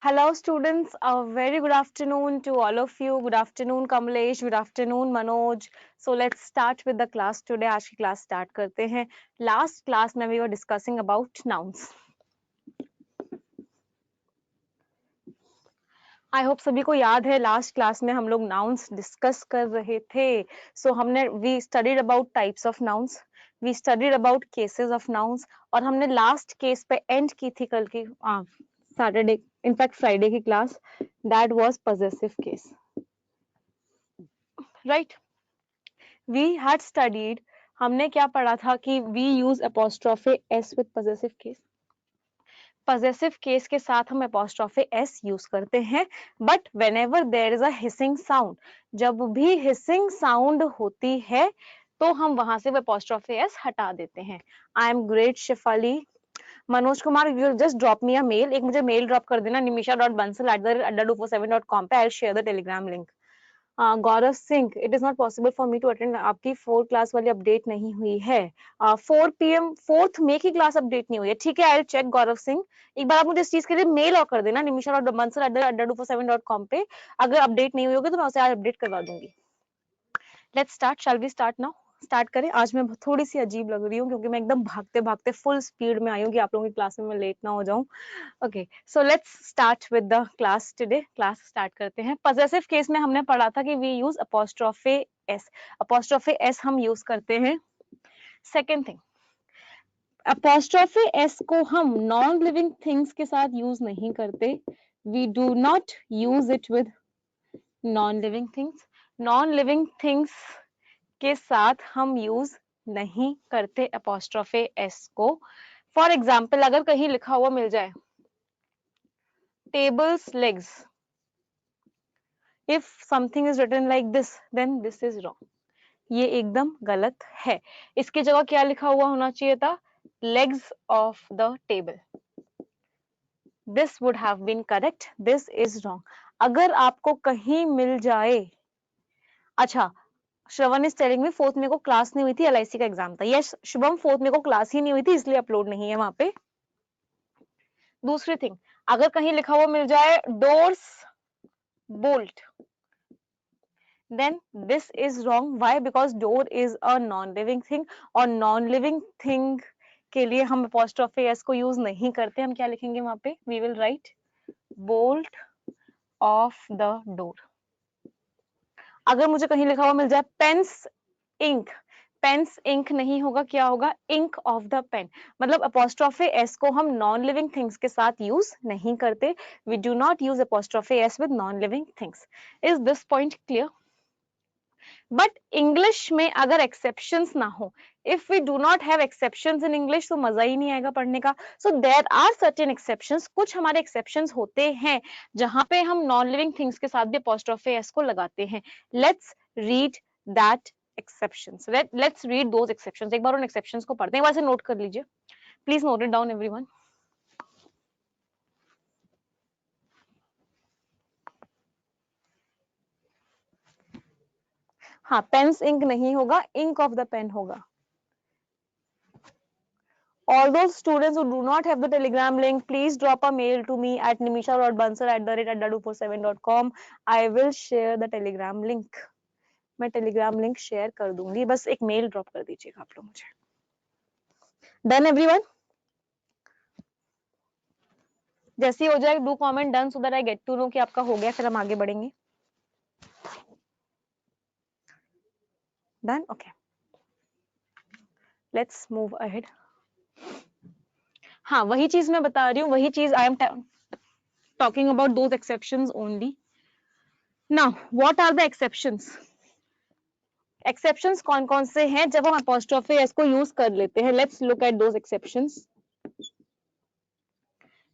Hello students, a very good afternoon to all of you. Good afternoon Kamlesh, good afternoon Manoj. So let's start with the class today. आज की class start करते हैं. Last class में we were discussing about nouns. I hope सभी को याद है last class में हम लोग nouns discuss कर रहे थे. So हमने we studied about types of nouns. We studied about cases of nouns और हमने last case पे end की थी कल की Saturday, in fact Friday की class. That was possessive case. Right? We had studied, हमने क्या पढ़ा था कि we use apostrophe s with possessive case. Possessive case के साथ हम apostrophe s use करते हैं, but whenever there is a hissing sound, जब भी hissing sound होती है तो हम वहां से apostrophe s हटा देते हैं. I am great Shifali. Manoj Kumar, you just drop me a mail. एक मुझे mail drop कर देना nimisha.bansal@adda247.com पे. I'll share the telegram link. Gaurav Singh, it is not possible for me to attend. आपकी 4 क्लास वाली अपडेट नहीं हुई है. 4 PM 4th मई की क्लास अपडेट नहीं हुई है. ठीक है, I will check. Gaurav Singh, एक बार आप मुझे इस चीज के लिए मेल और कर देना nimisha.bansal@adda247.com पे. अगर अपडेट नहीं हुई होगी तो मैं उसे आज अपडेट करवा दूंगी. Let's start. Shall we start now? Start करें. आज मैं थोड़ी सी अजीब लग रही हूँ क्योंकि मैं एकदम भागते भागते फुल स्पीड में आई हूँ कि आप लोगों की क्लास में मैं लेट ना हो जाऊं. Okay, so let's start with the class today. Class start करते हैं. पॉसेसिव केस में हमने पढ़ा था कि we use apostrophe S. Apostrophe S हम यूज करते हैं. सेकेंड थिंग, अपोस्ट्रोफे एस को हम नॉन लिविंग थिंग्स के साथ यूज नहीं करते. We do not use it with non living things. Non living things के साथ हम यूज नहीं करते अपोस्ट्रोफे एस को. फॉर एग्जाम्पल, अगर कहीं लिखा हुआ मिल जाए tables legs, if something is written like this then this is wrong. ये एकदम गलत है. इसकी जगह क्या लिखा हुआ होना चाहिए था? legs of the table. this would have been correct. this is wrong. अगर आपको कहीं मिल जाए, अच्छा, श्रवण इज टेलिंग मी 4th में को क्लास नहीं हुई थी, LIC का एग्जाम था. यस शुभम, 4th में को क्लास ही नहीं हुई थी इसलिए अपलोड नहीं है वहां पे. दूसरी थिंग, अगर कहीं लिखा हुआ मिल जाए doors bolt, then this is wrong. why? because door is a non living thing और non living thing के लिए हम apostrophe s को यूज नहीं करते. हम क्या लिखेंगे वहां पे? we will write bolt of the door. अगर मुझे कहीं लिखा हुआ मिल जाए पेंस इंक, पेंस इंक नहीं होगा, क्या होगा? Ink of the pen. मतलब apostrophe s को हम नॉन लिविंग थिंग्स के साथ यूज नहीं करते. we do not use apostrophe s with non living things. is this point clear? But English में अगर एक्सेप्शंस ना हो, if we do not have exceptions in English तो मजा ही नहीं आएगा पढ़ने का. So there are certain exceptions. कुछ हमारे एक्सेप्शंस होते हैं जहां पे हम नॉन लिविंग थिंग्स के साथ भी apostrophe s को लगाते हैं. Let's read that exceptions. Let's read those exceptions. एक बार उन एक्सेप्शंस को पढ़ते हैं, एक बार से नोट कर लीजिए. Please note it down everyone. हाँ, पेन्स इंक नहीं होगा, इंक ऑफ द पेन होगा. All those students who do not have the telegram link, please drop a mail to me at nimisha.bansal@adda247.com. I will share the telegram link. मैं telegram link share कर दूंगी. बस एक mail drop कर दीजिएगा आप लोग मुझे. Done everyone? जैसे ही हो जाए do comment done so that I get to know कि आपका हो गया, फिर हम आगे बढ़ेंगे. Done? Okay. Let's move ahead. हाँ, वही चीज मैं बता रही हूँ, वही चीज I am talking about those exceptions only. Now, what are the exceptions? Exceptions कौन कौन से हैं जब हम apostrophe s को यूज कर लेते हैं? Let's look at those exceptions.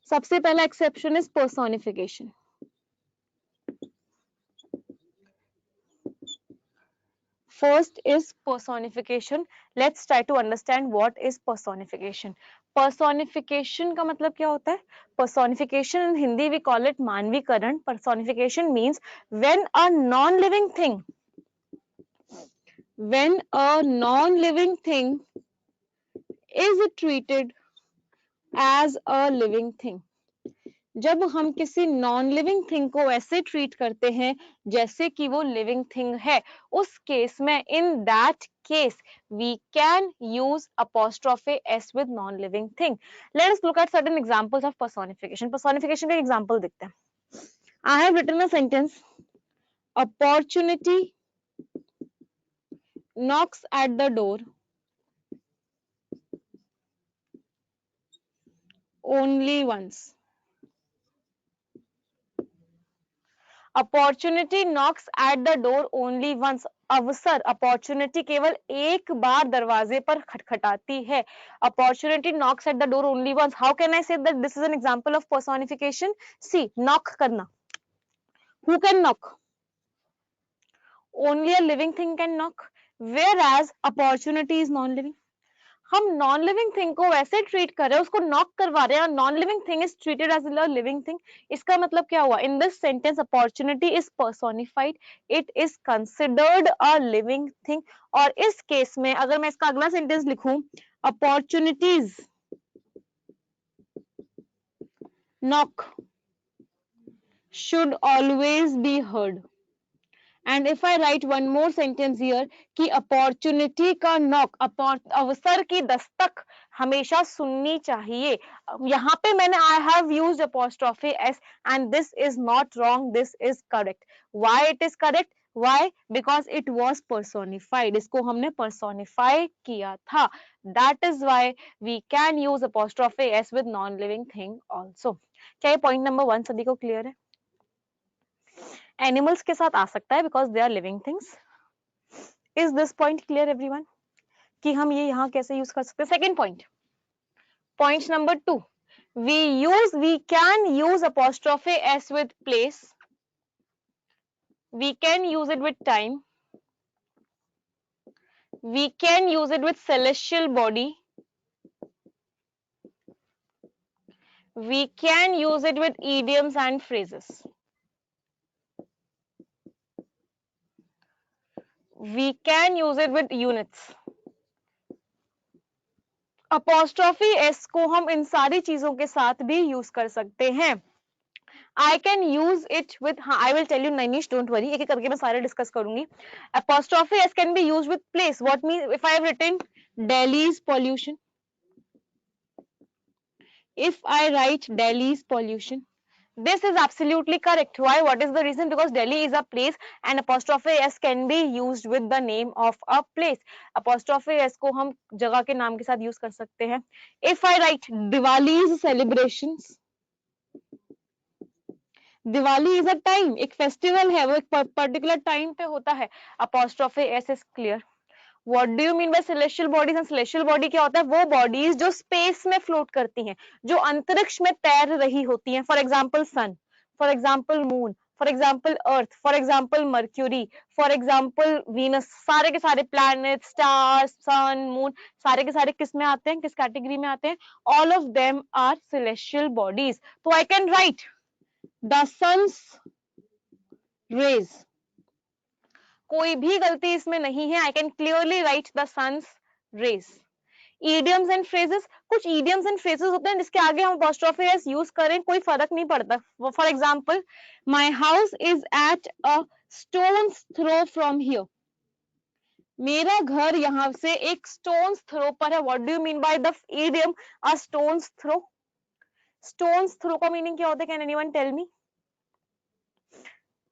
सबसे पहला exception is personification. First is personification. Let's try to understand what is personification. Personification का मतलब क्या होता है? Personification in Hindi we call it मानवीकरण. Personification means when a non living thing, when a non-living thing is treated as a living thing. जब हम किसी non living thing को ऐसे ट्रीट करते हैं जैसे कि वो लिविंग थिंग है, उस केस में in that case we can use apostrophe s with non living thing. Let us look at certain examples of personification. Personification का एग्जांपल देखते हैं. I have written a sentence. Opportunity knocks at the door only once. Opportunity knocks at the door only once. अवसर, opportunity केवल एक बार दरवाजे पर खटखटाती है. Opportunity knocks at the door only once. How can I say that this is an example of personification? See, knock करना. Who can knock? Only a living thing can knock, whereas opportunity is non living. हम non living thing को वैसे treat कर रहे हैं, उसको knock करवा रहे हैं. Non living thing is treated as a living thing. इसका मतलब क्या हुआ? In this sentence opportunity is personified, it is considered a living thing. और इस केस में अगर मैं इसका अगला सेंटेंस लिखूं, opportunities knock should always be heard. And if I write one more sentence here कि अपॉर्चुनिटी का नॉक, अवसर की दस्तक हमेशा सुननी चाहिए. यहाँ पे मैंने I have used apostrophe s and this is not wrong, this is correct. Why it is correct? Why? Because it was personified. इसको हमने personify किया था. That is why we can use apostrophe s with non-living thing also. क्या ये point number 1 सभी को clear है? Animals के साथ आ सकता है because they are living things. Is this point clear everyone कि हम ये यहाँ कैसे यूज कर सकते हैं? Second point, point number 2, we can use apostrophe s with place, we can use it with time, we can use it with celestial body, we can use it with idioms and phrases, we can use it with units. Apostrophe S को हम इन सारी चीजों के साथ भी use कर सकते हैं. I can use it with, हाँ, I will tell you Nainish, don't worry, एक एक करके मैं सारे डिस्कस करूंगी. Apostrophe s can be used with place. What means if I have written Delhi's pollution, if I write Delhi's pollution, this is absolutely correct. Why? What is the reason? Because Delhi is a place and apostrophe s can be used with the name of a place. Apostrophe s को हम जगह के नाम के साथ use कर सकते हैं. If I write Diwali's celebrations, Diwali is a time, एक फेस्टिवल है, वो एक पर्टिकुलर टाइम पे होता है. Apostrophe S is clear. What do you mean by celestial bodies? And celestial body क्या होता है? वो बॉडीज जो स्पेस में फ्लोट करती हैं, जो अंतरिक्ष में तैर रही होती हैं. For example sun, for example moon, for example earth, for example Mercury, for example Venus. सारे के सारे प्लैनेट, स्टार्स, सन, मून, सारे के सारे किस में आते हैं, किस कैटेगरी में आते हैं? All of them are celestial bodies. तो I can write the sun's rays. कोई भी गलती इसमें नहीं है. I can clearly write the sun's rays. Idioms and phrases, कुछ idioms and phrases होते हैं जिसके आगे हम apostrophe s यूज करें कोई फर्क नहीं पड़ता. For example, my house is at a stone's throw from here. मेरा घर यहाँ से एक stone's throw पर है. What do you mean by the idiom a stone's throw? Stone's throw का meaning क्या होता है? Can anyone tell me?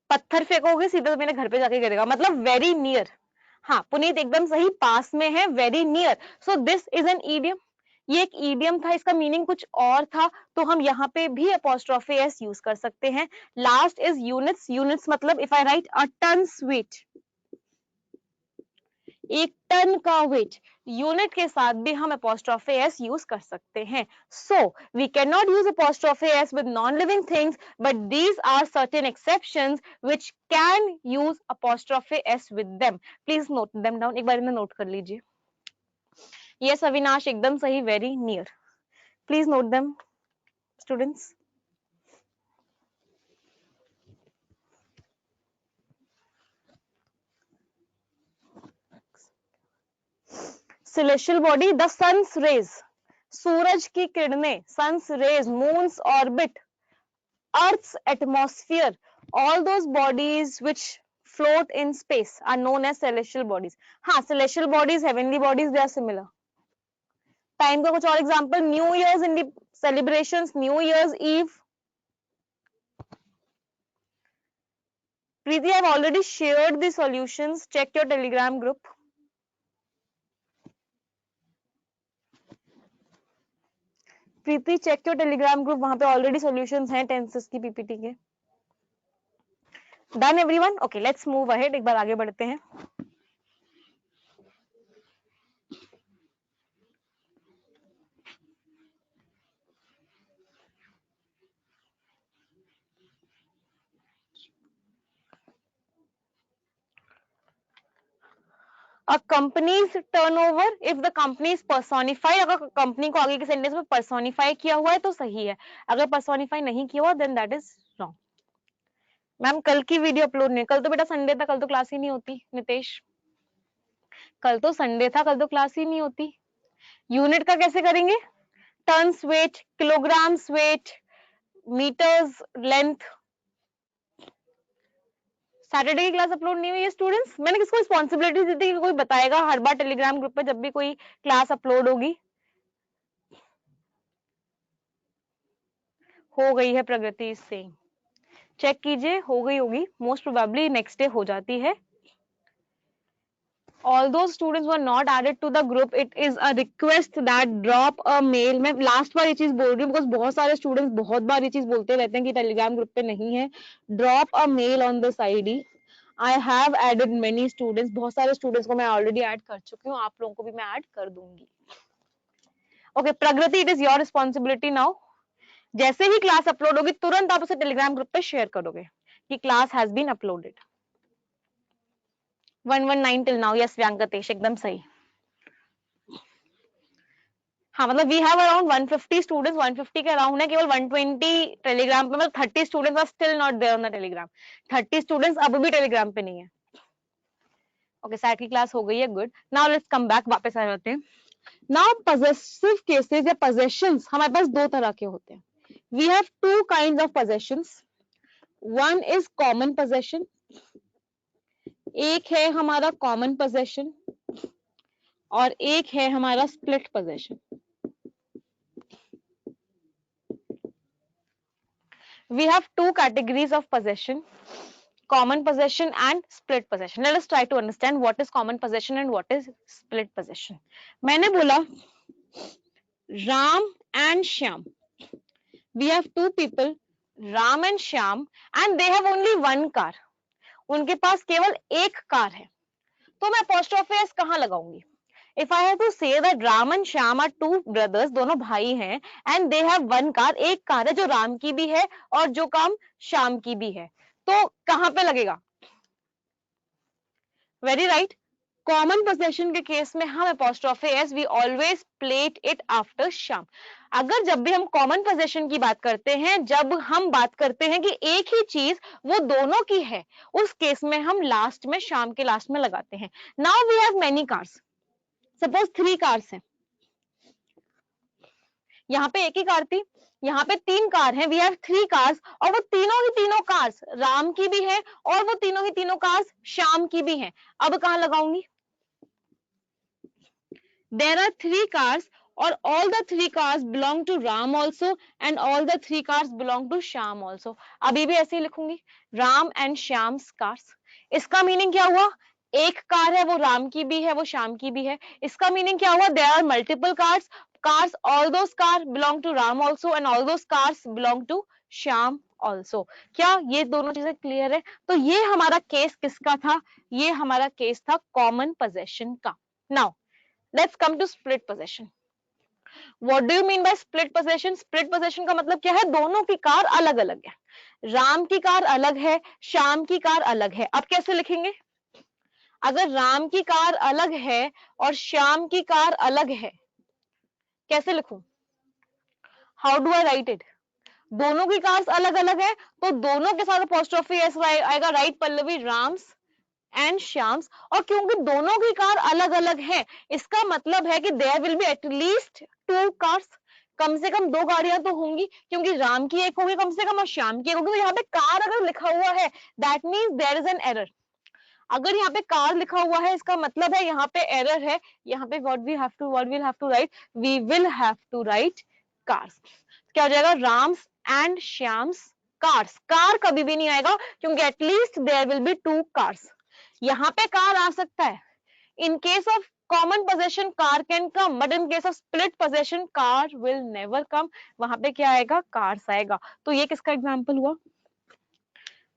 पत्थर फेंकोगे सीधा तो मेरे घर पे जाके गिरेगा, मतलब वेरी नियर. हाँ पुनीत एकदम सही, पास में है, very near. So this is N idiom. ये एक ईडियम था, इसका मीनिंग कुछ और था, तो हम यहाँ पे भी अपॉस्ट्रोफी एस यूज कर सकते हैं. Last is units. यूनिट्स मतलब if I write a ton weight, एक टन का वेट, यूनिट के साथ भी हम apostrophe s यूज कर सकते हैं. So we cannot use apostrophe s with non-living things, but these are certain exceptions which can use apostrophe s with them. Please note them down. एक बार इन्हें नोट कर लीजिए. Yes अविनाश एकदम सही, very near. Please note them students. Celestial body, the sun's rays, सूरज की किरणें, sun's rays, moon's orbit, Earth's atmosphere, all those bodies which float in space are known as celestial bodies. हाँ, celestial bodies, heavenly bodies, they are similar. Time का कुछ और example, new years in the celebrations, new years eve. Preeti, I have already shared the solutions. Check your Telegram group. Preeti, check your Telegram group, वहां पे already solutions हैं tenses की PPT के. Done everyone? Okay, let's move ahead. एक बार आगे बढ़ते हैं. A company's turnover, if the company is personified, अगर कंपनी को आगे के सेंटेंस में पर्सोनिफाई किया हुआ है तो सही है, अगर पर्सोनिफाई नहीं किया हुआ then that is wrong. Ma'am कल की वीडियो अपलोड नहीं, कल तो बेटा संडे था, कल तो क्लास ही नहीं होती. नितेश, कल तो संडे था, कल तो क्लास ही नहीं होती. यूनिट का कैसे करेंगे? Tons weight, kilograms weight, metres length. Saturday की क्लास अपलोड नहीं हुई है स्टूडेंट्स. मैंने किसको रिस्पॉन्सिबिलिटी दी थी कि कोई बताएगा हर बार टेलीग्राम ग्रुप पे जब भी कोई क्लास अपलोड होगी. हो गई है प्रगति से, चेक कीजिए, हो गई होगी, मोस्ट प्रोबेबली नेक्स्ट डे हो जाती है. All those students who are not added to the group, it is a request that drop a mail. मैं लास्ट बार ये चीज बोल रही हूँ बिकॉज बहुत सारे स्टूडेंट्स बहुत बार ये चीज बोलते रहते हैं कि टेलीग्राम ग्रुप पे नहीं है. Drop a mail on this ID. I have added many students, बहुत सारे स्टूडेंट्स को मैं ऑलरेडी ऐड कर चुकी हूँ, आप लोगों को भी मैं ऐड कर दूंगी. Okay Pragati, it is your responsibility now. जैसे ही क्लास अपलोड होगी तुरंत आप उसे टेलीग्राम ग्रुप पे शेयर करोगे कि class has been uploaded. 119 till now. Yes, Venkatesh, एकदम सही. हाँ मतलब वी हैव अराउंड 150 स्टूडेंट्स, 150 के अराउंड है, केवल 120 टेलीग्राम पे, मतलब 30 students are still not there on the Telegram. 30 students अब भी टेलीग्राम पे नहीं है. ओके, सैट की क्लास हो गई है, good. Now let's come back, वापस आ जाते हैं. नाउ पजेसिव केसेस या पोजेशंस हमारे पास दो तरह के होते हैं. We have two kinds of possessions. One is common possession, एक है हमारा कॉमन पोजेशन और एक है हमारा split possession. We have two categories of possession, common possession and split possession. Let us try to understand what is common possession and what is split possession. मैंने बोला Ram and Shyam. We have two people, Ram and Shyam, and they have only one car. उनके पास केवल एक car है, तो मैं apostrophe s कहाँ लगाऊंगी? If I have to say that Ram and Shyam are two brothers, दोनों भाई हैं, and they have one car, एक कार है जो राम की भी है और जो काम श्याम की भी है, तो कहां पे लगेगा? Very right. कॉमन पोजेशन के केस में हम apostrophe s we always plate it after Shyam. अगर जब भी हम कॉमन पोजेशन की बात करते हैं, जब हम बात करते हैं कि एक ही चीज वो दोनों की है, उस केस में हम लास्ट में श्याम के लास्ट में लगाते हैं. Now we have many cars. Suppose 3 cars हैं, यहाँ पे एक ही कार थी, यहाँ पे 3 कार हैं. वी हैव 3 कार्स और वो तीनों ही तीनों कार्स राम की भी है और वो तीनों ही तीनों कार्स श्याम की भी हैं. अब कहाँ लगाऊंगी? There are 3 cars और all the 3 cars belong to Ram also and all the 3 cars belong to Shyam also. अभी भी ऐसे ही लिखूंगी, Ram and Shyam's cars. इसका मीनिंग क्या हुआ? एक कार है वो राम की भी है वो श्याम की भी है. इसका मीनिंग क्या हुआ? There are multiple cars. Cars, all those cars belong to Ram also and all those cars belong to Shyam also. क्या ये दोनों चीजें क्लियर है? तो ये हमारा केस किसका था? ये हमारा केस था कॉमन पोजेशन का. Now let's come to split possession. What do you mean by split possession? Split possession का मतलब क्या है? दोनों की कार अलग अलग है. राम की कार अलग है, श्याम की कार अलग है. अब कैसे लिखेंगे? अगर राम की कार अलग है और श्याम की कार अलग है, कैसे लिखूं? How do I write it? दोनों की कार्स अलग अलग है तो दोनों के साथ apostrophe s आएगा. Right Pallavi, Ram's and Shyam's. और क्योंकि दोनों की कार अलग अलग है, इसका मतलब है कि there will be at least 2 cars. कम से कम 2 गाड़ियां तो होंगी, क्योंकि राम की एक होगी कम से कम और श्याम की एक होगी। तो यहाँ पे कार अगर लिखा हुआ है that means there is an error. अगर यहाँ पे कार लिखा हुआ है इसका मतलब है यहाँ पे एरर है। यहाँ पे what we'll have to write, we will have to write cars। क्या हो जाएगा, Ram's and Shyam's cars. Car कभी भी नहीं आएगा क्योंकि at least there will be 2 cars. यहाँ पे कार आ सकता है, in case of common possession car can come, but in case of split possession car will never come. वहां पे क्या आएगा, कार्स आएगा। तो ये किसका एग्जाम्पल हुआ,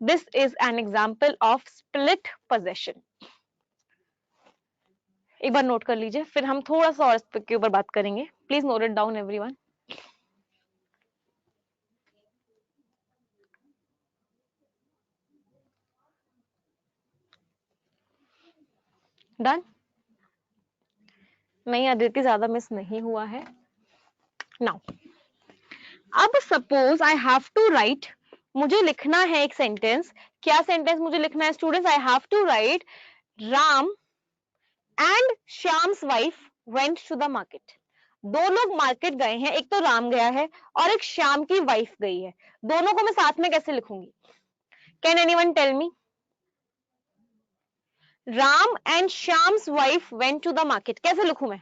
this is an example of split possession. एक बार नोट कर लीजिए, फिर हम थोड़ा सा और इस के ऊपर बात करेंगे। Please note it down everyone. Done? नहीं अदिति, ज्यादा मिस नहीं हुआ है। नाउ अब suppose I have to write, मुझे लिखना है एक सेंटेंस। क्या सेंटेंस मुझे लिखना है students, I have to write Ram and Shyam's wife went to the market. 2 लोग मार्केट गए हैं, एक तो राम गया है और एक श्याम की वाइफ गई है। दोनों को मैं साथ में कैसे लिखूंगी, can anyone tell me? Ram and Shyam's wife went to the market कैसे लिखूं मैं?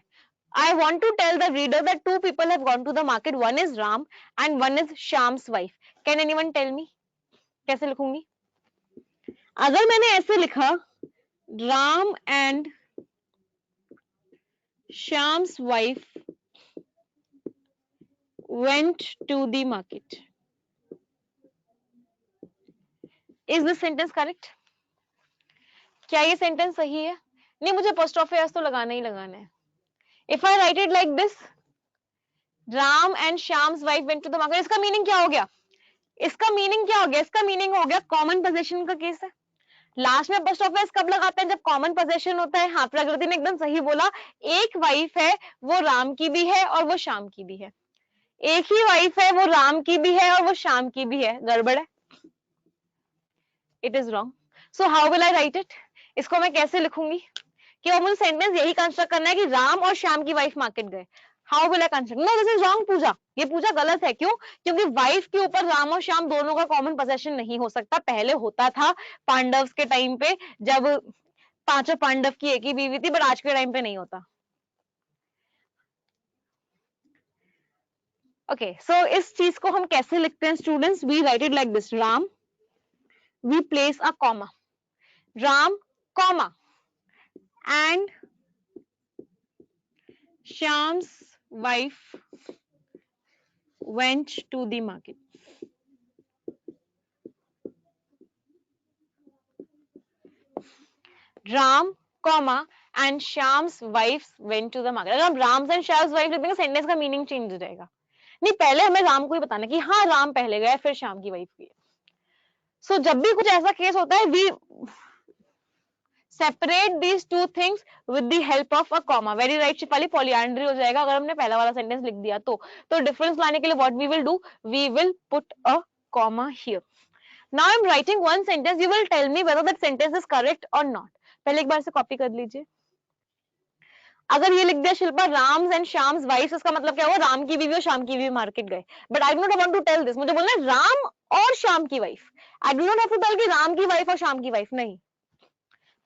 I want to tell the reader that 2 people have gone to the market. One is Ram and one is Shyam's wife. Can anyone tell me? कैसे लिखूंगी? अगर मैंने ऐसे लिखा Ram and Shyam's wife went to the market. Is this sentence correct? क्या ये sentence सही है? नहीं, मुझे apostrophe तो लगाना ही लगाना है। If I write it like this, Ram and Shyam's wife went to the market, इसका मीनिंग क्या हो गया? इसका मीनिंग क्या हो गया? इसका मीनिंग हो गया कॉमन पोजेशन का केस है। लास्ट में apostrophe कब लगाते हैं, जब कॉमन पोजेशन होता है। हाँ, प्रकृति ने एकदम सही बोला, एक वाइफ है वो राम की भी है और वो श्याम की भी है। एक ही वाइफ है, वो राम की भी है और वो श्याम की भी है। गड़बड़ है, it is wrong. So how will I right it? इसको मैं कैसे लिखूंगी कि वो मुझे सेंटेंस यही कंस्ट्रक्ट करना है कि राम और श्याम की वाइफ मार्केट गए। How will I construct? No, this is wrong Pooja, ये पूजा गलत है। क्यों? क्योंकि वाइफ के ऊपर राम और श्याम दोनों का कॉमन पोजेशन नहीं हो सकता। पहले होता था पांडव के टाइम पे, जब 5 पांडव की एक ही बीवी थी, बट आज के टाइम पे नहीं होता। ओके, सो इस चीज को हम कैसे लिखते हैं students? We write it like this, Ram, we place a comma, Ram comma and Shyam's wife went to the market. Ram, comma and Shyam's wife went to the market. अगर हम राम एंड श्याम्स वाइफ लिख देंगे सेंटेंस का मीनिंग चेंज हो जाएगा। नहीं, पहले हमें राम को ही बताना कि हाँ राम पहले गया फिर श्याम की वाइफ गई। सो जब भी कुछ ऐसा केस होता है, we separate these 2 things with the help of a comma. Very right Shipali, polyandry हो जाएगा अगर हमने पहला वाला सेंटेंस लिख दिया तो। डिफरेंस लाने के लिए what we will do, we will put a comma here. Now I am writing one sentence, you will tell me whether that sentence is correct और नॉट। पहले एक बार से कॉपी कर लीजिए। अगर ये लिख दिया शिल्पा राम्स एंड श्याम्स वाइफ, इसका मतलब क्या हुआ, राम की बीवी और श्याम की बीवी मार्केट गए। But I do not want to tell this, मुझे बोलना है राम और श्याम की wife. I do not have to tell कि राम की वाइफ और श्याम की वाइफ, नहीं।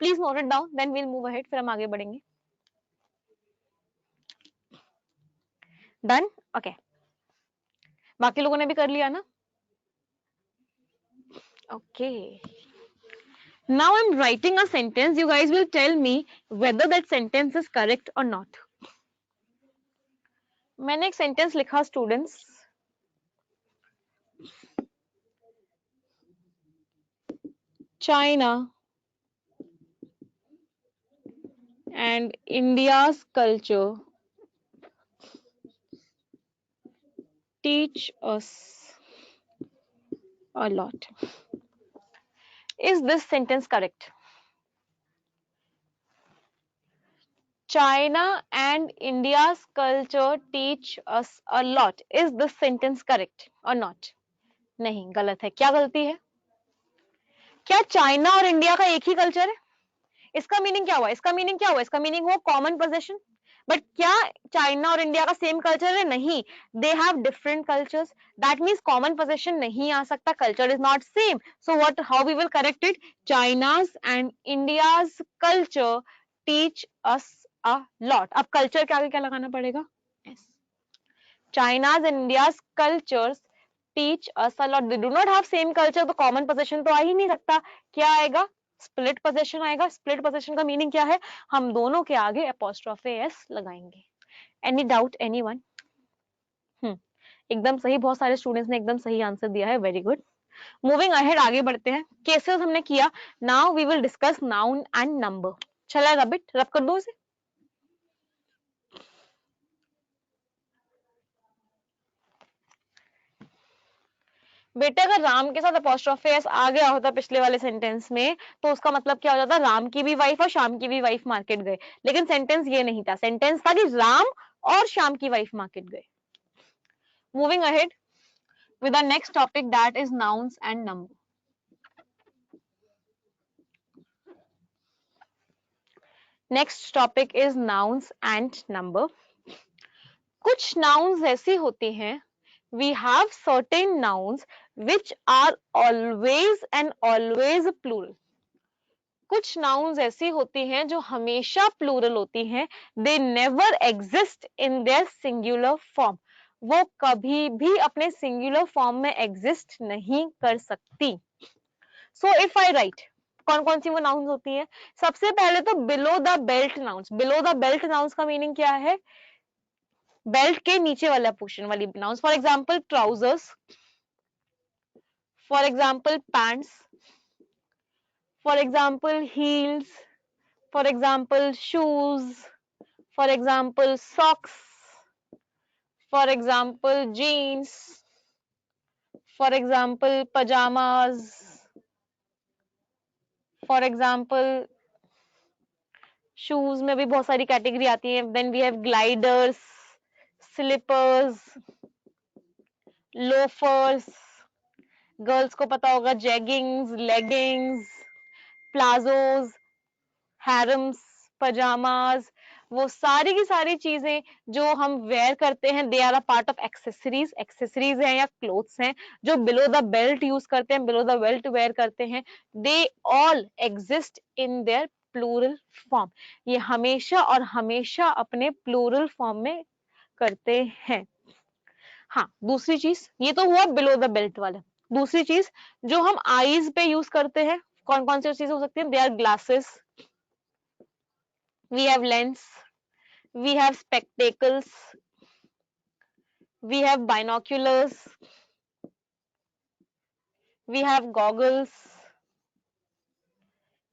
Please note it down, then we'll move ahead, फिर हम आगे बढ़ेंगे। डन? ओके, बाकी लोगों ने भी कर लिया ना? Okay, now I'm writing a sentence, you guys will tell me whether that sentence is correct or not. मैंने एक सेंटेंस लिखा students, China and India's culture teach us a lot. Is this sentence correct? China and India's culture teach us a lot. Is this sentence correct or not? नहीं, गलत है। क्या गलती है? क्या चाइना और इंडिया का एक ही कल्चर है? इसका मीनिंग क्या हुआ? इसका मीनिंग क्या हुआ? इसका मीनिंग हुआ कॉमन पोजेशन। बट क्या चाइना और इंडिया का सेम कल्चर है? नहीं, they have different cultures, that means common possession नहीं आ सकता, culture is not same. So what, how we will correct it? China's and India's culture teach us a lot. अब culture के आगे क्या लगाना पड़ेगा? yes. China's and India's cultures teach us a lot. They do not have same culture, तो common possession तो आ ही नहीं सकता. क्या आएगा? स्प्लिट पोजेशन आएगा. स्प्लिट पोजेशन का मीनिंग क्या है? हम दोनों के आगे अपोस्ट्रोफे एस लगाएंगे. Any doubt anyone? एकदम सही, बहुत सारे स्टूडेंट्स ने एकदम सही आंसर दिया है. Very good. मूविंग अहेड, आगे बढ़ते हैं. केसेस हमने किया. Now we will discuss noun and number. चला रब इट, रब कर दो इसे. बेटे अगर राम के साथ अपोस्ट्रोफे एस आ गया होता पिछले वाले सेंटेंस में, तो उसका मतलब क्या हो जाता? राम की भी वाइफ और शाम की भी वाइफ मार्केट गए. लेकिन सेंटेंस ये नहीं था. सेंटेंस था कि राम और शाम की वाइफ मार्केट गए. Moving ahead with the next topic, that is nouns and number. Next topic is nouns and number. कुछ nouns ऐसी होती हैं, we have certain nouns which are always and always plural. कुछ nouns ऐसी होती हैं जो हमेशा plural होती हैं. They never exist in their singular form. वो कभी भी अपने singular form में exist नहीं कर सकती. So if I write, कौन कौन सी वो नाउन्स होती है? सबसे पहले तो below the belt nouns. Below the belt nouns का मीनिंग क्या है? बेल्ट के नीचे वाला पोर्शन वाली nouns. For example trousers, for example pants, for example heels, for example shoes, for example socks, for example jeans, for example pyjamas, for example shoes में भी बहुत सारी कैटेगरी आती है. Then we have gliders, slippers, loafers, girls को पता होगा jeggings, leggings, palazzos, harems, pyjamas. वो सारी की सारी चीजें जो हम वेयर करते हैं, they are a part of accessories. Accessories हैं या क्लोथ्स हैं जो बिलो द बेल्ट यूज करते हैं, बिलो द बेल्ट वेयर करते हैं. They all exist in their plural form. ये हमेशा और हमेशा अपने प्लूरल फॉर्म में करते हैं. हाँ, दूसरी चीज, ये तो हुआ बिलो द बेल्ट वाला. दूसरी चीज जो हम आईज पे यूज करते हैं, कौन कौन सी चीजें हो सकती है? They are glasses, we have lens, we have spectacles, we have binoculars, we have goggles.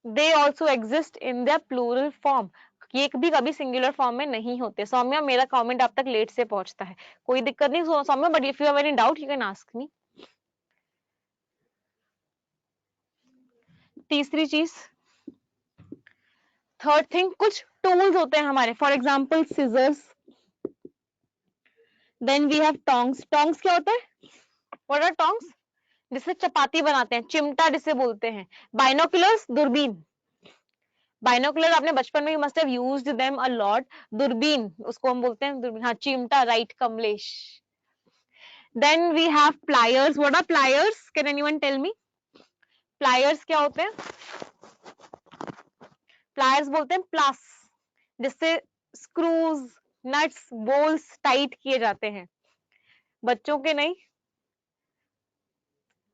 They also exist in their plural form. ये भी कभी सिंगुलर फॉर्म में नहीं होते. सौम्या, मेरा कमेंट आप तक लेट से पहुंचता है, कोई दिक्कत नहीं Saumya, but if you have any doubt you can ask me. तीसरी चीज, थर्ड थिंग, कुछ टूल्स होते हैं हमारे. For example scissors, then we have tongs. Tongs क्या होता है? What are tongs? जिससे चपाती बनाते हैं, चिमटा जिसे बोलते हैं. बाइनोकुलर्स, दूरबीन. बाइनोकुलर आपने बचपन में must have used them a lot. दूरबीन उसको हम बोलते हैं दूरबीन. हाँ, चिमटा, right Kamlesh. Then we have pliers. What are pliers? Can anyone tell me? Pliers क्या होते हैं? प्लायर्स बोलते हैं प्लास, जिससे स्क्रूज, नट्स, बोल्स टाइट किए जाते हैं. बच्चों के नहीं,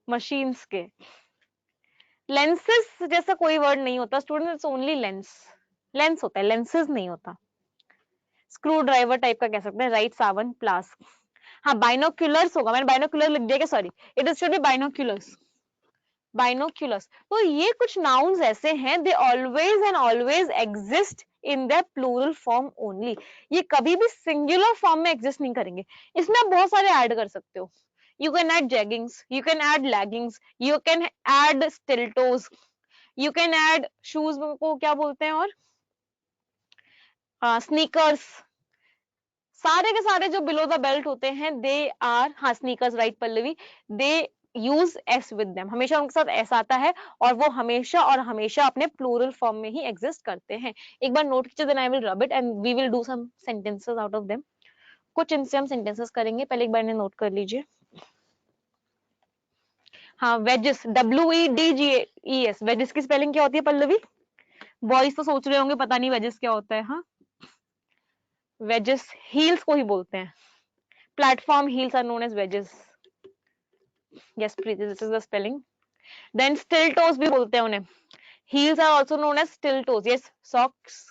मशीन्स के. लेंसेस जैसा कोई वर्ड नहीं होता student, it's only lens. Lens होता है, लेंसेज नहीं होता. स्क्रू ड्राइवर टाइप का कह सकते हैं. Right Sawan, pliers. हाँ, बाइनोक्यूलर्स होगा, मैंने बाइनोक्यूलर लिख दिया क्या? Sorry, it is should be binoculars. Binoculars. तो ये कुछ नाउन्स ऐसे हैं, they always and always exist in the plural form only. ये कभी भी सिंगुलर फॉर्म में एग्जिस्ट नहीं करेंगे. इसमें आप बहुत सारे ऐड कर सकते हो. You can add jeggings, you can add leggings, you can add stiltos, you can add shoes को क्या बोलते हैं, और स्नीकर्स. सारे के सारे जो बिलो द बेल्ट होते हैं, दे आर, हाँ sneakers, right Pallavi, they use S with them, हमेशा उनके साथ एस आता है और वो हमेशा और हमेशा अपने प्लूरल फॉर्म में ही एग्जिस्ट करते हैं। एक बार नोट कीजिए, then I will rub it and we will do some sentences out of them. कुछ इनसे हम सेंटेंसेस करेंगे, पहले एक बार इन्हें नोट कर लीजिए। हाँ, वेजेस, WEDGES, वेजेस की स्पेलिंग क्या होती है पल्लवी? बॉयज तो सोच रहे होंगे पता नहीं वेजेस क्या होता है। हाँ, वेजेस हील्स को ही बोलते हैं, platform heels are known as wedges. Yes Preeti, this is the spelling. Then stilettos भी बोलते हैं उन्हें, heels are also known as stilettos. Yes, socks.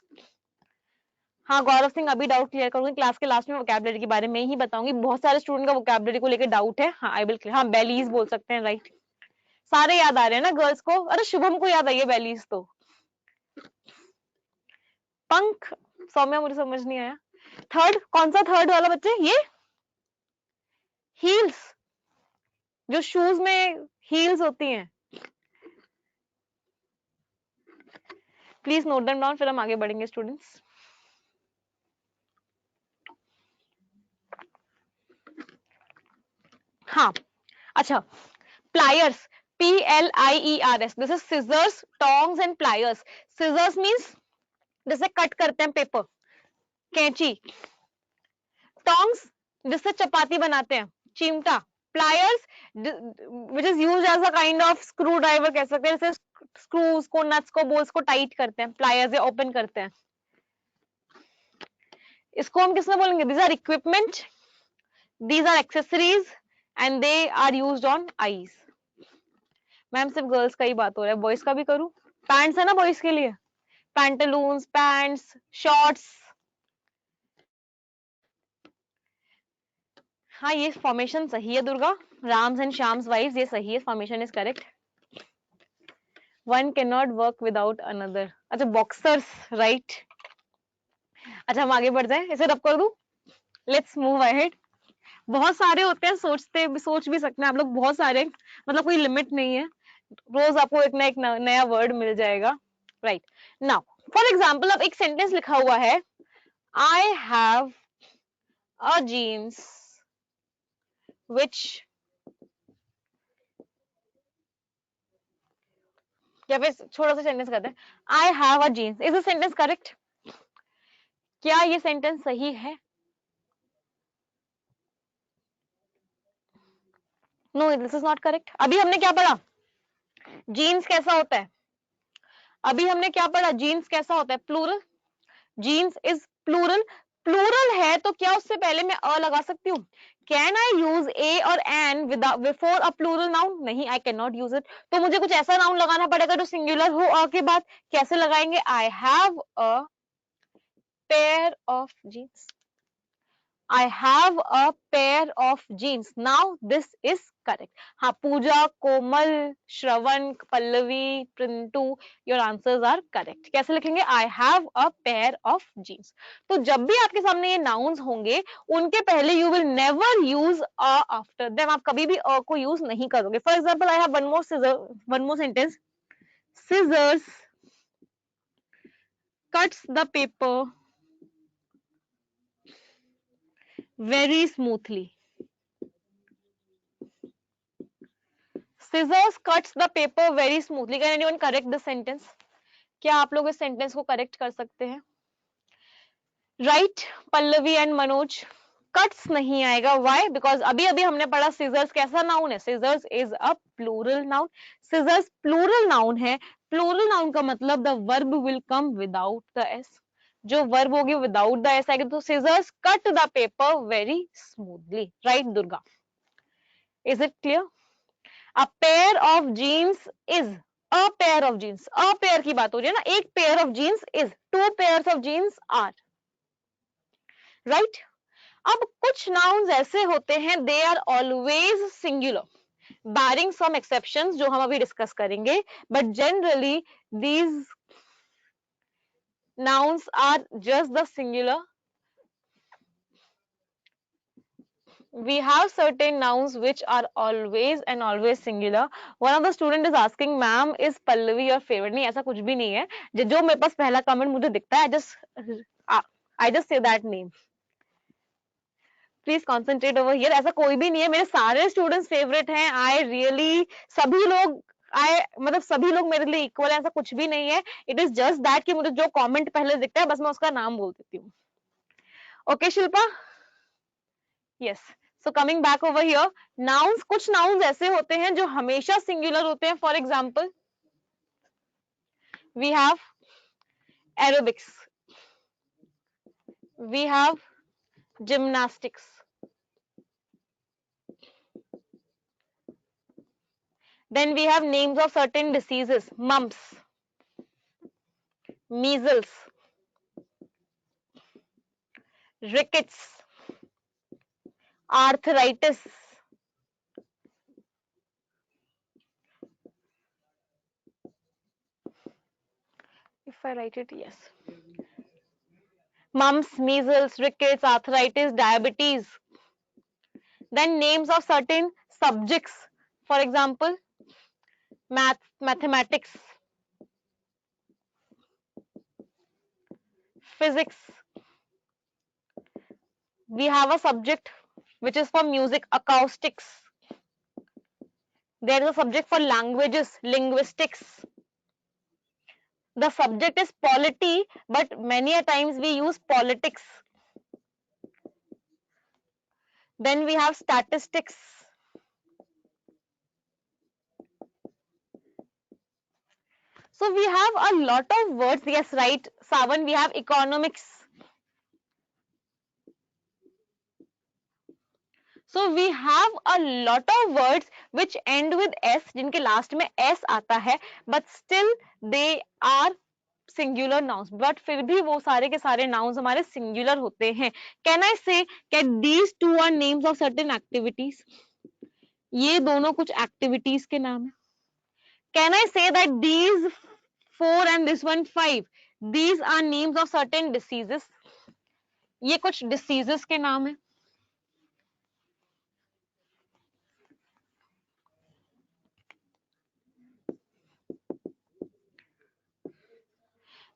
हाँ गौरव सिंह, अभी डाउट क्लियर करूंगी, क्लास के लास्ट में वोकैबुलरी के बारे में ही बताऊंगी, बहुत सारे स्टूडेंट का वोकैबुलरी को लेकर डाउट है। हाँ आई विल क्लियर। हाँ बेलीज बोल सकते हैं, राइट। सारे याद आ रहे हैं ना गर्ल्स को? अरे शुभम को याद आई है बेलीज तो। पंख, सौम्या मुझे समझ नहीं आया। थर्ड, कौन सा थर्ड वाला बच्चे? ये हील्स, जो शूज में हील्स होती हैं। प्लीज नोट देम डाउन, फिर हम आगे बढ़ेंगे स्टूडेंट्स। हाँ अच्छा, pliers, PLIERS, this is scissors, tongs and pliers. Scissors means जैसे कट करते हैं पेपर, कैंची। टोंग्स जिससे चपाती बनाते हैं, चिमटा। Pliers which is used as a kind of screwdriver कह सकते हैं, जैसे स्क्रूज को, नट्स को, बोल्ट्स को टाइट करते हैं, प्लायर्स या ओपन करते हैं। इसको हम किसमें बोलेंगे? These are equipment, these are accessories and they are used on eyes. Ma'am सिर्फ गर्ल्स का ही बात हो रहा है, बॉयज का भी करूं? पैंट्स है ना बॉयज के लिए, पैंटलून्स, पैंट्स, शॉर्ट्स। हाँ ये फॉर्मेशन सही है दुर्गा, राम्स एंड श्याम्स वाइफ्स, ये सही है, formation is correct. One can not work without another. अच्छा बॉक्सर्स, राइट। अच्छा हम आगे बढ़ जाए, इसे रब कर दूं? Let's move ahead. बहुत सारे होते हैं, सोच भी सकते हैं आप लोग, बहुत सारे, मतलब कोई लिमिट नहीं है, रोज आपको एक ना एक नया वर्ड मिल जाएगा, राइट। नाउ फॉर एग्जाम्पल, अब एक सेंटेंस लिखा हुआ है, आई हैव अ जीन्स विच, या फिर छोटा सा सेंटेंस करते हैं, I have a jeans. Is this sentence correct? क्या ये सेंटेंस सही है? No this is not correct. अभी हमने क्या पढ़ा? जीन्स कैसा होता है? अभी हमने क्या पढ़ा? जीन्स कैसा होता है? Plural. Jeans is plural. Plural है तो क्या उससे पहले मैं अ लगा सकती हूँ? कैन आई यूज ए और an before a plural noun? नहीं, I can not use it. तो मुझे कुछ ऐसा नाउन लगाना पड़ेगा जो सिंगुलर हो अ के बाद। कैसे लगाएंगे? I have a pair of jeans, I have a pair of jeans. Now this is correct. हाँ पूजा, कोमल, श्रवण, Pallavi, प्रिंटू, your answers are correct. कैसे लिखेंगे? I have a pair of jeans. तो जब भी आपके सामने ये nouns होंगे, उनके पहले you will never use a after them. आप कभी भी a को use नहीं करोगे. For example, I have one more sentence. Scissors cuts the paper very smoothly. Scissors cuts the paper very smoothly. Can anyone correct this sentence? क्या आप लोग इस सेंटेंस को करेक्ट कर सकते हैं? Right Pallavi and Manoj, cuts नहीं आएगा। व्हाई? बिकॉज अभी अभी हमने पढ़ा सीजर्स कैसा नाउन है? Scissors is a plural noun. Scissors plural noun है, प्लूरल नाउन का मतलब the verb will come without the s. जो वर्ब होगी विदाउट द एस आएगी, तो scissors cut the paper very smoothly. Right Durga, is it clear? A pair of jeans is a pair of jeans. A pair की बात हो रही है ना, एक pair of jeans is, two pairs of jeans are. Right? अब कुछ nouns ऐसे होते हैं, they are always singular, barring some exceptions जो हम अभी डिस्कस करेंगे, but generally these nouns are just the singular. We have certain nouns which are always and always singular. One of the student is asking, ma'am, is Pallavi your favorite? नहीं, ऐसा कुछ भी नहीं है। जो मेरे पास पहला कमेंट मुझे दिखता है, I just say that name. Please concentrate over here. ऐसा कोई भी नहीं है, मेरे सारे स्टूडेंट्स फेवरेट हैं। आई रियली, सभी लोग, मतलब सभी लोग मेरे लिए इक्वल है, ऐसा कुछ भी नहीं है। इट इज जस्ट दैट कि मुझे जो कमेंट पहले दिखता है बस मैं उसका नाम बोल देती हूँ। Okay Shilpa, yes. So coming back over here, nouns, कुछ नाउन्स ऐसे होते हैं जो हमेशा सिंगुलर होते हैं। For example we have aerobics, we have gymnastics, then we have names of certain diseases, mumps, measles, rickets, arthritis, if I write it, yes, mumps, measles, rickets, arthritis, diabetes. Then names of certain subjects, for example mathematics, physics. We have a subject which is for music, acoustics. There is a subject for languages, linguistics. The subject is polity, but many a times we use politics. Then we have statistics. So we have a lot of words. Yes, right, Savan, we have economics. So we have a lot of words which end with s, जिनके last में s आता है, but still they are singular nouns. But फिर भी वो सारे के सारे nouns हमारे singular होते हैं. Can I say that these two are names of certain activities? ये दोनों कुछ activities के नाम हैं. Can I say that these 4 and this one 5, these are names of certain diseases? ये कुछ diseases के नाम हैं.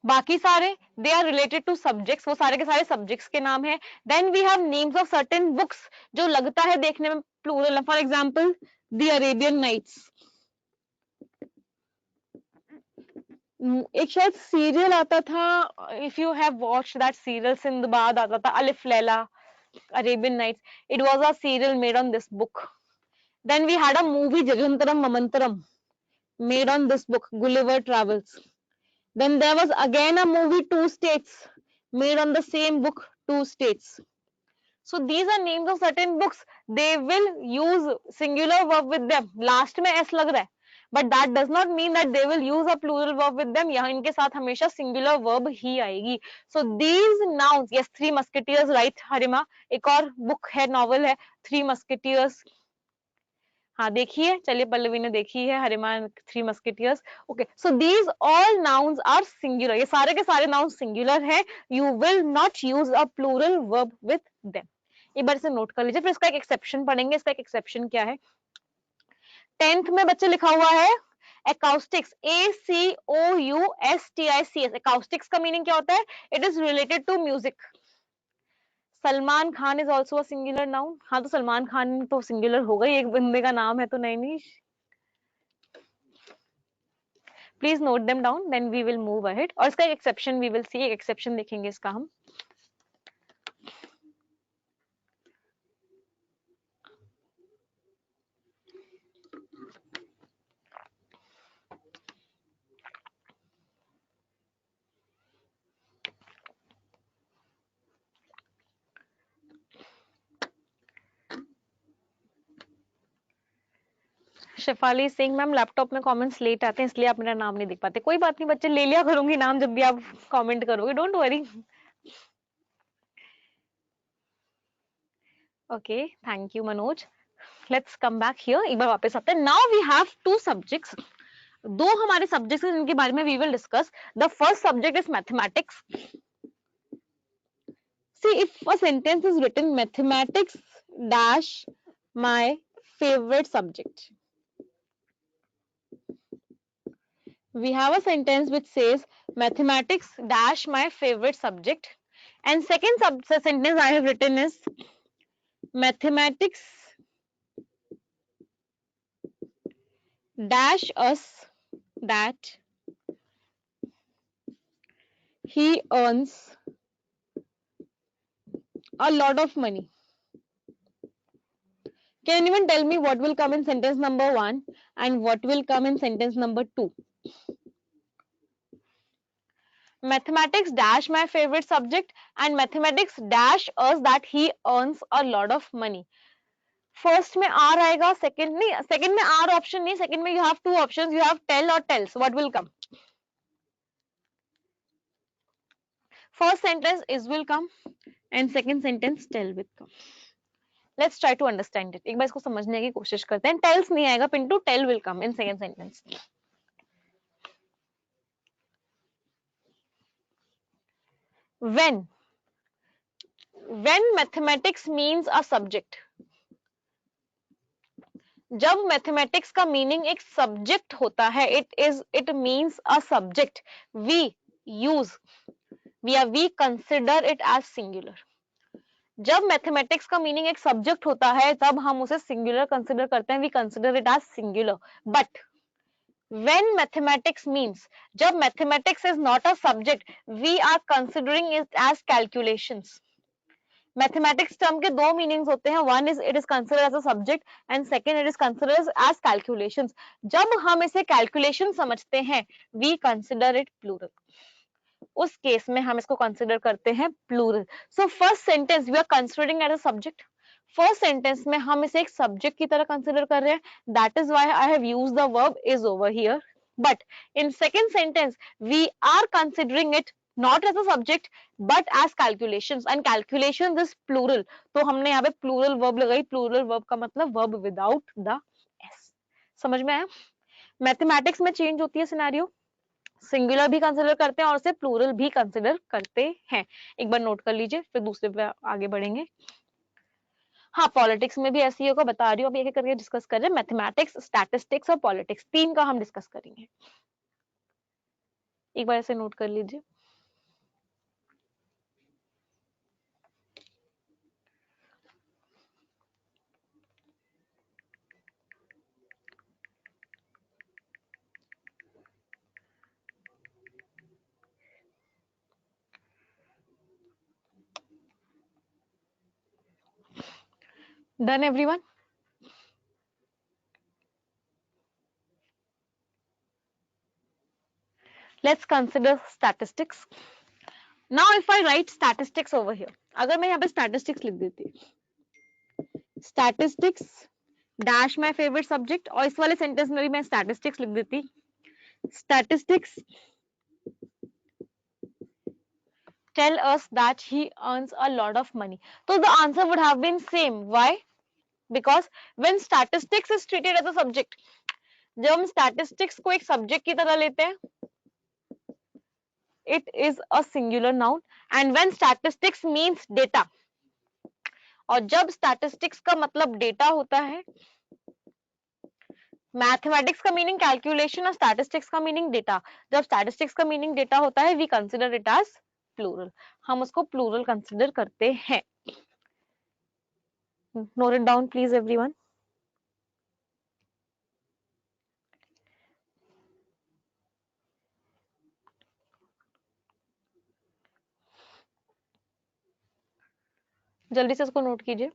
बाकी सारे they are related to subjects, वो सारे के सारे सब्जेक्ट्स के नाम है. Then we have names of certain books जो लगता है देखने में प्लूरल है. For example the Arabian Nights. एक शायद सीरियल आता था, if you have watched that serial, Sindbad आता था, Alif Laila, Arabian Nights. It was a serial made on this book. Then we had a movie जगंतरम ममंतरम made on this book, Gulliver travels. Then there was again a movie, Two States, made on the same book, Two States. So these are names of certain books. They will use singular verb with them. Last में s लग रहा है, but that does not mean that they will use a plural verb with them. यहाँ इनके साथ हमेशा singular verb ही आएगी. So these nouns, yes, Three Musketeers, right, हरिमा. एक और book है, novel है, Three Musketeers. हाँ देखिए, चलिए पल्लवी ने देखी है, हरिमान three musketeers. Okay, so these all nouns are singular. ये सारे के सारे नाउन्स सिंगुलर है. You will not use a plural verb with them. एक बार इसे नोट कर लीजिए, फिर इसका एक एक्सेप्शन पढ़ेंगे. इसका एक एक्सेप्शन क्या है? 10th में बच्चे लिखा हुआ है acoustics, ACOUSTICS. acoustics का मीनिंग क्या होता है? It is related to music. Salman Khan is also a singular noun. हाँ, तो सलमान खान तो सिंगुलर हो गई, एक बंदे का नाम है तो. नहीं, please note them down, then we will move ahead. और इसका एक एक्सेप्शन वी विल सी, एक एक्सेप्शन देखेंगे इसका हम. शेफाली सिंह मैम, लैपटॉप में कमेंट्स लेट आते हैं इसलिए आप मेरा नाम नहीं देख पाते. कोई बात नहीं बच्चे, ले लिया करूंगी नाम जब भी आप कमेंट करोगे, don't worry. Okay, thank you Manoj. Let's come back here. एक बार वापस आते हैं. Now we have two subjects. दो हमारे सब्जेक्ट्स हैं जिनके बारे में we will discuss. The first subject is mathematics. See, if a sentence is written, mathematics dash my favorite subject. We have a sentence which says mathematics dash my favorite subject, and second sentence I have written is mathematics dash us that he earns a lot of money. Can anyone tell me what will come in sentence number 1 and what will come in sentence number 2? Mathematics dash my favorite subject and mathematics dash us that he earns a lot of money. First में are आएगा, second नहीं, second में are option नहीं, second में you have two options, you have tail और tails. What will come? First sentence is will come and second sentence tail will come. Let's try to understand it. एक बार इसको समझने की कोशिश करते हैं. टेल्स नहीं आएगा Pintu, tell will come in second sentence. when mathematics means a subject, जब मैथमेटिक्स का मीनिंग एक सब्जेक्ट होता है, it means a subject, we consider it as singular. जब मैथमेटिक्स का मीनिंग एक सब्जेक्ट होता है तब हम उसे सिंगुलर कंसिडर करते हैं, we consider it as singular. But when mathematics means, जब mathematics is not a subject, we are considering it as calculations. Mathematics term के दो मीनिंग्स होते हैं. One is it is considered as a subject and second it is considered as calculations. जब हम इसे calculation समझते हैं, वी कंसिडर इट प्लूरल. उस केस में हम इसको कंसिडर करते हैं plural. So first sentence we are considering as a subject. First sentence में हम इसे एक सब्जेक्ट की तरह कंसिडर कर रहे हैं. That is why I have used the verb is over here. But in second sentence we are considering it not as a subject but as calculations, and calculations is plural. तो हमने यहाँ पे plural verb लगाई. plural verb का मतलब verb without the s. समझ में आया? मैथमेटिक्स में चेंज होती है सिनेरियो, सिंगुलर भी कंसिडर करते हैं और उसे प्लूरल भी कंसिडर करते हैं. एक बार नोट कर लीजिए, फिर दूसरे पे आगे बढ़ेंगे. हाँ, पॉलिटिक्स में भी ऐसी ही होगा, बता रही हूँ. अभी एक एक करके डिस्कस कर रहे हैं. मैथमेटिक्स, स्टैटिस्टिक्स और पॉलिटिक्स, तीन का हम डिस्कस करेंगे. एक बार ऐसे नोट कर लीजिए. Done everyone? Let's consider statistics. Now if I write statistics over here, अगर मैं यहाँ पे statistics लिख देती, statistics dash my favorite subject, और इस वाले सेंटेंस में भी मैं statistics लिख देती, statistics tell us that he earns a lot of money. So the answer would have been same. Why? Because when statistics is treated as a subject, जब हम statistics को एक subject की तरह लेते हैं, it is a singular noun. And when statistics means data, और जब statistics का मतलब data होता है, मैथमेटिक्स का मीनिंग कैलकुलेशन और स्टैटिस्टिक्स का मीनिंग डेटा. जब स्टैटिस्टिक्स का मीनिंग डेटा होता है, we consider it as plural. हम उसको प्लूरल कंसिडर करते हैं. Note it down please everyone. जल्दी से इसको नोट कीजिए.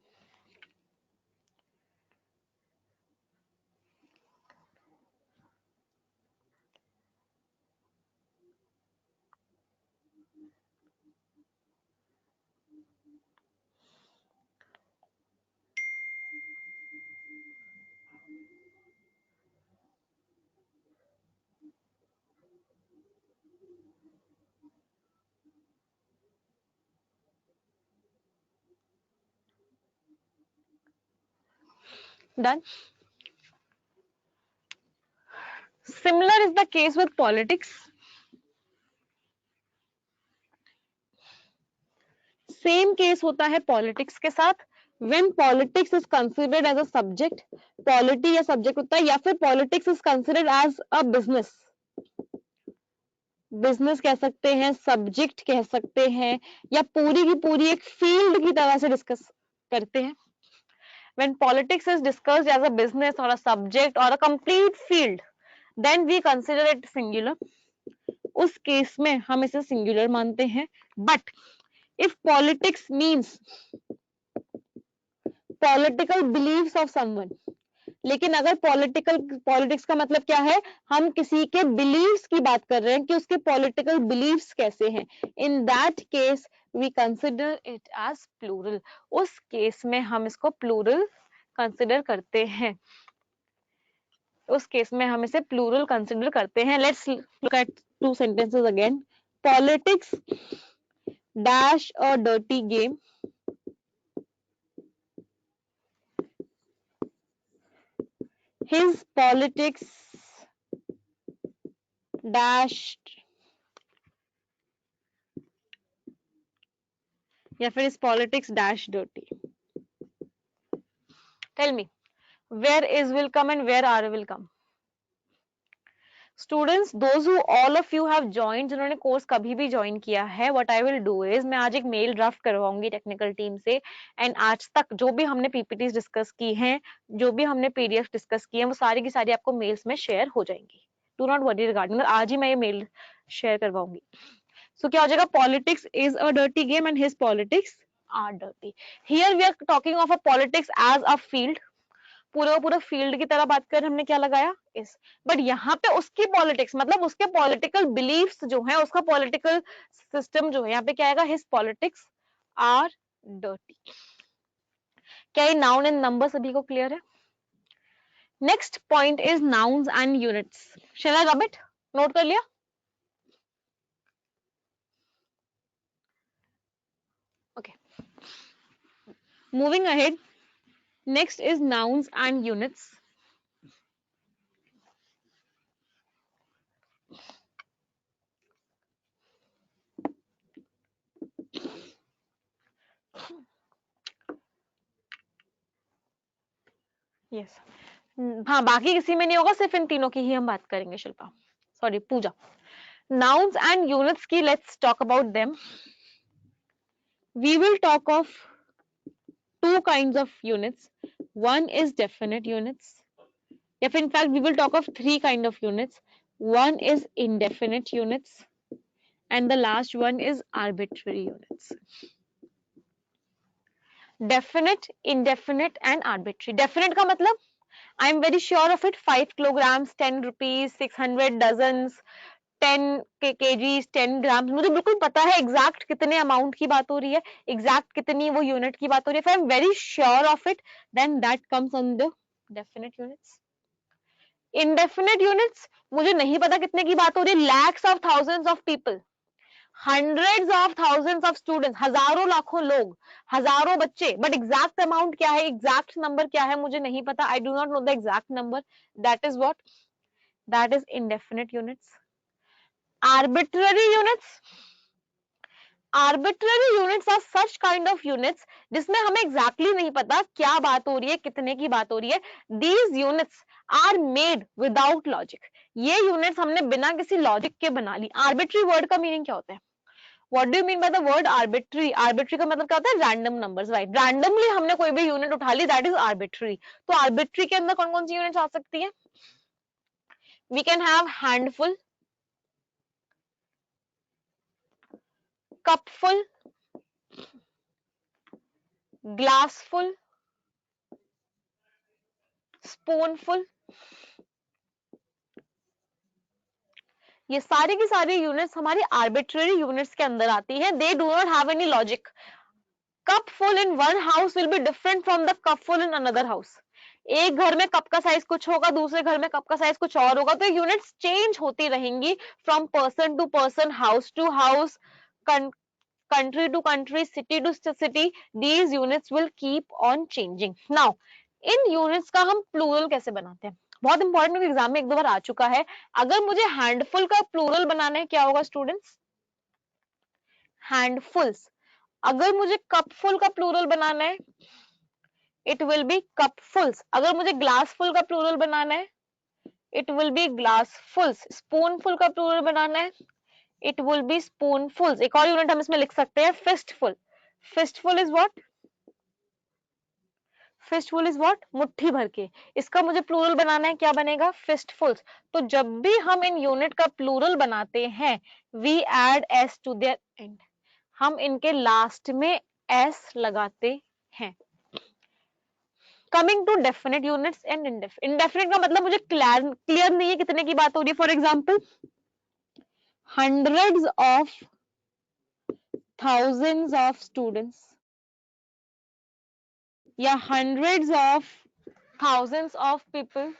Done. Similar is the case with politics. Same case होता है पॉलिटिक्स के साथ. when politics is considered as a subject, polity या सब्जेक्ट होता है, या फिर politics is considered as a business. Business कह सकते हैं, सब्जेक्ट कह सकते हैं, या पूरी की पूरी एक फील्ड की तरह से डिस्कस करते हैं. When politics is discussed as a business or a subject or a complete field, then we consider it singular. उस केस में हम इसे सिंगुलर मानते हैं. But if politics means political beliefs of someone, लेकिन अगर पॉलिटिक्स का मतलब क्या है, हम किसी के बिलीव्स की बात कर रहे हैं कि उसके पॉलिटिकल बिलीव्स कैसे हैं, in that case we consider it as plural. उस केस में हम इसको प्लूरल कंसिडर करते हैं. उस केस में हम इसे प्लूरल कंसिडर करते हैं. Let's look eight two sentences again. Politics dash a dirty game. His politics dashed या फिर his politics dash dirty. Tell me, where is will come and where are will come? Students, those who all of you have joined, जिन्होंने course कभी भी join किया है, what I will do is मैं आज एक मेल ड्राफ्ट करवाऊंगी टेक्निकल टीम से, and आज तक जो भी हमने पीपीटीज डिस्कस की हैं, जो भी हमने पीडीएफ डिस्कस की हैं, वो सारी की सारी आपको मेल्स में शेयर हो जाएंगी. डू नॉट वरी रिगार्डिंग, आज ही मैं ये मेल शेयर करवाऊंगी. सो क्या हो जाएगा, politics is a dirty game and his politics are dirty. Here we are talking of a politics as a field. पूरा फील्ड की तरह बात कर, हमने क्या लगाया इस. बट यहाँ पे उसकी पॉलिटिक्स मतलब उसके पॉलिटिकल बिलीफ्स जो है, उसका पॉलिटिकल सिस्टम जो है, यहाँ पे क्या आएगा, हिज पॉलिटिक्स आर डर्टी. क्या ये नाउन एंड नंबर सभी को क्लियर है? Next point is nouns and units. Shall I rub it? Note कर लिया? Okay, moving ahead. Next is nouns and units. Yes. हाँ, बाकी किसी में नहीं होगा, सिर्फ इन तीनों की ही हम बात करेंगे. Shilpa, sorry Pooja. Nouns and units की let's talk about them. We will talk of two kinds of units. One is definite units. If in fact we will talk of three kind of units. One is indefinite units and the last one is arbitrary units. Definite, indefinite and arbitrary. Definite का मतलब I am very sure of it. 5 kilograms, 10 rupees, 600 dozens, 10 kgs, 10 grams. मुझे बिल्कुल पता है exact कितने amount की बात हो रही है, एग्जैक्ट कितनी वो यूनिट की बात हो रही है. If I am very sure of it, then that comes under definite units. Indefinite units, मुझे नहीं पता कितने की बात हो रही है. Lakhs of thousands of people, hundreds of thousands of students, हजारों लाखों लोग, हजारों बच्चे, बट एग्जैक्ट अमाउंट क्या है, एग्जैक्ट नंबर क्या है, मुझे नहीं पता. आई do not know the exact number. That is what, that is indefinite units. Arbitrary units, arbitrary units are such kind of units जिसमें हमें exactly नहीं पता क्या बात हो रही है, कितने की बात हो रही है. These units are made without logic. ये units हमने बिना किसी logic के बना ली. Arbitrary word का meaning क्या होता है? What do you mean by the word arbitrary? Arbitrary का मतलब क्या होता है? Random numbers, right? Randomly हमने कोई भी unit उठा ली, that is arbitrary. तो arbitrary के अंदर कौन कौन सी units आ सकती है? We can have handful, cupful, glassful, spoonful. ये सारी की सारी यूनिट्स हमारी आर्बिट्ररी यूनिट्स के अंदर आती हैं. They do not have any logic. Cup full in one house will be different from the cup full in another house. एक घर में कप का साइज कुछ होगा, दूसरे घर में कप का साइज कुछ और होगा. तो यूनिट्स चेंज होती रहेंगी from person to person, house to house, country to country, city to city. These units will keep on changing. Now in units का हम plural कैसे बनाते हैं? बहुत इंपॉर्टेंट, एग्जाम में एक दो बार आ चुका है. अगर मुझे हैंडफुल का प्लूरल बनाना है, क्या होगा स्टूडेंट्स? हैंडफुल्स. अगर मुझे कपफुल का प्लूरल बनाना है, इट विल बी कपफुल्स. अगर मुझे ग्लासफुल का प्लूरल बनाना है, इट विल बी ग्लासफुल्स. स्पूनफुल का प्लूरल बनाना है, इट विल बी स्पूनफुल्स. एक और यूनिट हम इसमें लिख सकते हैं, fistful. Fistful is what? Fistful is what, मुट्ठी भर के। इसका मुझे प्लूरल बनाना है, क्या बनेगा, फिस्टफुल्स। तो जब भी हम इन यूनिट का प्लूरल बनाते हैं, we add S to their end, हम इनके लास्ट में एस लगाते हैं। Coming to definite units and indefinite का मतलब मुझे क्लियर नहीं है कितने की बात हो रही है। For example, hundreds of thousands of students या hundreds of thousands of people,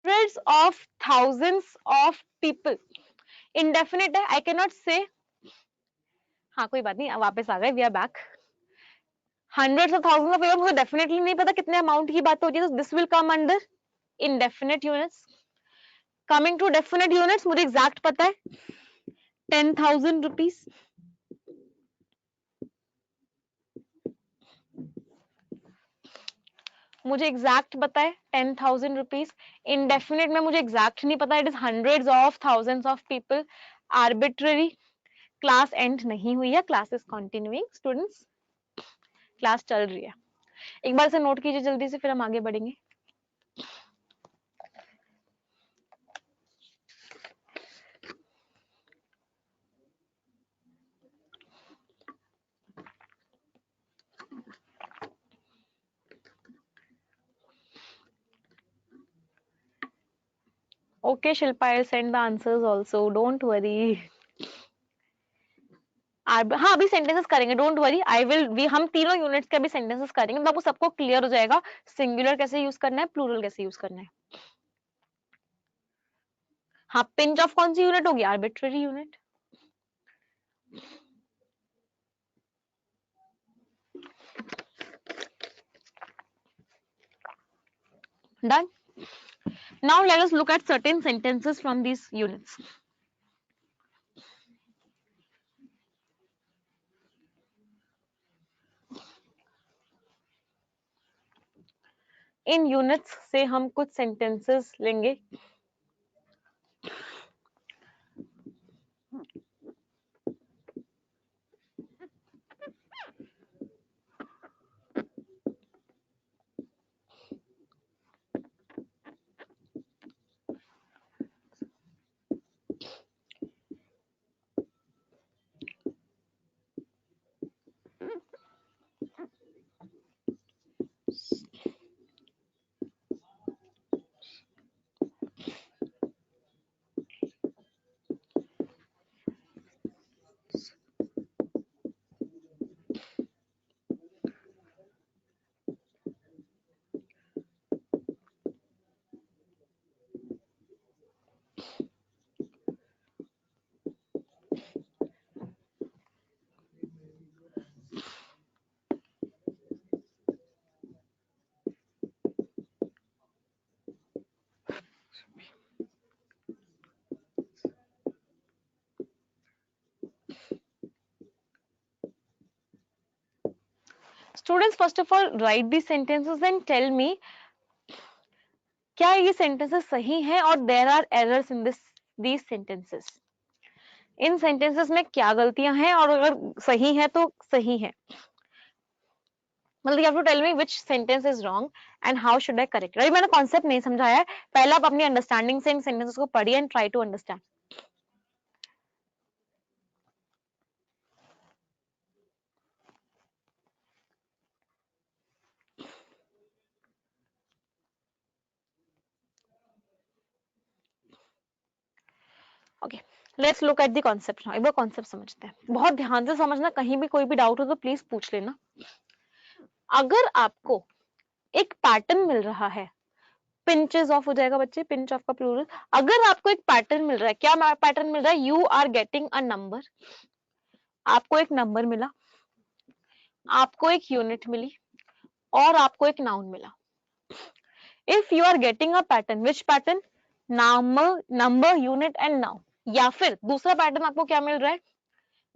hundreds of thousands of people, indefinite है, I cannot say। हाँ कोई बात नहीं, वापस आ गए, we are back. hundreds of thousands of people, मुझे डेफिनेटली नहीं पता कितने अमाउंट की बात हो रही है, तो this will come under indefinite units। Coming to definite units, मुझे एग्जैक्ट पता है 10,000 रुपीज। मुझे एग्जैक्ट पता है 10,000 रुपीज। इनडेफिनेट में मुझे एग्जैक्ट नहीं पता, it is hundreds of thousands of people. Arbitrary, class and नहीं हुई है, class is continuing students, class चल रही है। एक बार से नोट कीजिए जल्दी से, फिर हम आगे बढ़ेंगे। Okay, Shilpa, I'll send the answers also, don't worry। हाँ अभी सेंटेंसेस करेंगे, डोंट वरी, आई विल, हम तीनों यूनिट्स के अभी सेंटेंसेस करेंगे, तो आपको सबको क्लियर हो जाएगा सिंगुलर कैसे यूज करना है, प्लूरल कैसे यूज करना है। हाँ, पिंच ऑफ कौन सी यूनिट होगी, arbitrary unit. Done. Now let us look at certain sentences from these units। इन यूनिट्स से हम कुछ सेंटेंसेस लेंगे। Students, first of all write the sentences and tell me क्या ये सेंटेंसेस सही हैं और there are errors in these sentences. इन सेंटेंसेस में क्या गलतियां हैं और अगर सही है तो सही है, मतलब you have to tell me which sentence is wrong and how should I correct it। अभी मैंने कॉन्सेप्ट नहीं समझाया है, पहले आप अपनी अंडरस्टैंडिंग से इन सेंटेंसेस को पढ़िए and try to understand. Okay, let's look at the concept now. एक बार कॉन्सेप्ट समझते हैं, बहुत ध्यान से समझना, कहीं भी कोई भी डाउट हो तो प्लीज पूछ लेना। अगर आपको एक पैटर्न मिल रहा है, पिंचेस ऑफ हो जाएगा बच्चे, पिंच ऑफ का प्लूरल। अगर आपको एक पैटर्न मिल रहा है, क्या पैटर्न मिल रहा है, you are getting a number, आपको एक नंबर मिला, आपको एक यूनिट मिली, और आपको एक नाउन मिला। If you are getting a pattern, which pattern? Number, unit and noun. या फिर दूसरा पैटर्न आपको क्या मिल रहा है?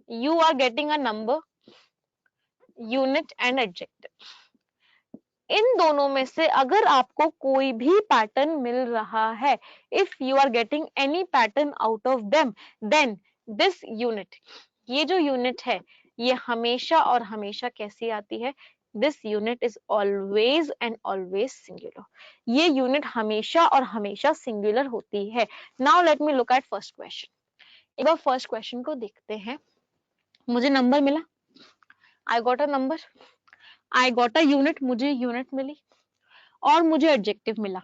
You are getting a number, unit and adjective. इन दोनों में से अगर आपको कोई भी पैटर्न मिल रहा है, if you are getting any pattern out of them, then this unit, ये जो यूनिट है ये हमेशा और हमेशा कैसी आती है? This unit is always and always singular. ये यूनिट हमेशा और हमेशा सिंगुलर होती है। Now let me look at first question. एक बार फर्स्ट क्वेश्चन को देखते हैं। मुझे नंबर मिला, I got a number, I got a unit, मुझे यूनिट मिली, और मुझे एडजेक्टिव मिला।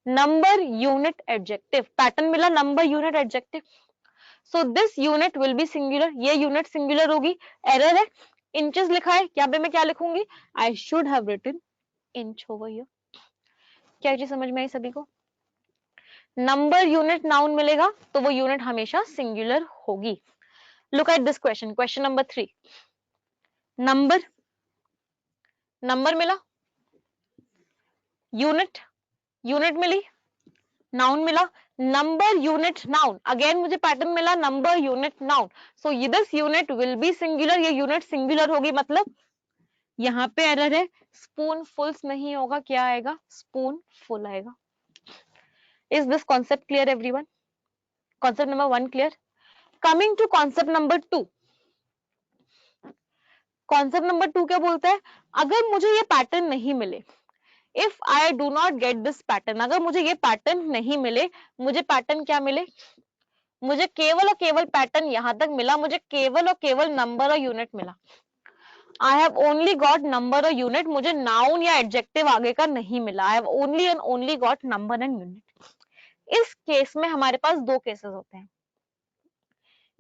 नंबर, यूनिट, एडजेक्टिव, पैटर्न मिला number, unit, adjective. So this unit will be singular, ये यूनिट सिंगुलर होगी। एरर है, इंचेस लिखा है, यहाँ पे मैं क्या लिखूंगी? I should have written inch over here. क्या चीज समझ में आई सभी को? नंबर, यूनिट, नाउन मिलेगा तो वो यूनिट हमेशा सिंगुलर होगी। Look at this question, question number 3। Number, number मिला, यूनिट, यूनिट मिली, नाउन मिला। नंबर, यूनिट, नाउन, अगेन मुझे पैटर्न मिला number, unit, noun. So this unit will be singular, ये यूनिट सिंगुलर होगी। मतलब यहाँ पे एरर है, स्पून फुल्स नहीं होगा, क्या आएगा? स्पून फुल आएगा। Is this concept clear everyone? Concept number 1 clear. Coming to concept number 2। Concept number 2 क्या बोलता है? अगर मुझे ये पैटर्न नहीं मिले, if I do not get this pattern, अगर मुझे ये पैटर्न नहीं मिले, मुझे पैटर्न क्या मिले? मुझे केवल और केवल पैटर्न यहां तक मिला, मुझे केवल और केवल नंबर और यूनिट मिला। I have only got number और यूनिट, मुझे नाउन या एडजेक्टिव आगे का नहीं मिला। I have only and only got number and unit. इस केस में हमारे पास दो केसेस होते हैं।